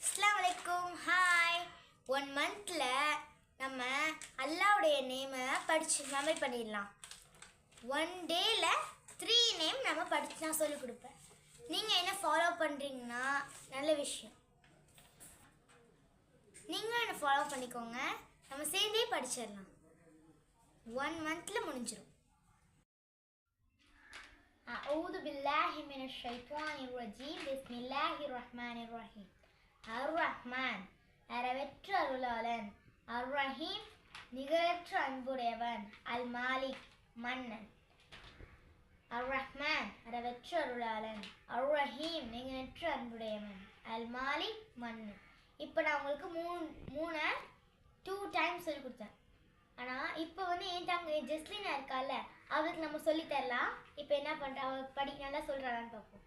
அஸ்ஸலாமு அலைக்கும். ஹாய். 1 மந்த்ல நம்ம அல்லாவுடைய நேமை படித்து மெமரி பண்ணிடலாம். 1 டேல 3 நேம் நம்ம படித்து நான் சொல்லிக் கொடுப்பேன். நீங்கள் என்ன ஃபாலோ பண்ணுறீங்கன்னா நல்ல விஷயம். நீங்களும் என்ன ஃபாலோ பண்ணிக்கோங்க. நம்ம சேர்ந்தே படிச்சிடலாம். 1 மந்த்ல முடிஞ்சிடும். அஊது பில்லாஹி மினஷ் ஷைத்தானிர் ரஜீம். பிஸ்மில்லாஹிர் ரஹ்மானிர் ரஹீம். அர் ரஹ்மான் அறவற்ற அருளாளன், அர் ரஹீம் நிகரற்ற அன்புடையவன், அல் மாலிக் மன்னன். அர் ரஹ்மான் அறவற்ற அருளாளன், அர் ரஹீம் நிகரற்ற அன்புடையவன், அல் மாலிக் மன்னன். இப்போ நான் உங்களுக்கு மூணு 2 டைம்ஸ் சொல்லி கொடுத்தேன். ஆனால் இப்போ என் தங்க ஜெஸ்லினா இருக்கால, அவளுக்கு நம்ம சொல்லித்தரலாம். இப்போ என்ன பண்ணுறா, அவள் நல்லா சொல்கிறாளான்னு பார்ப்போம்.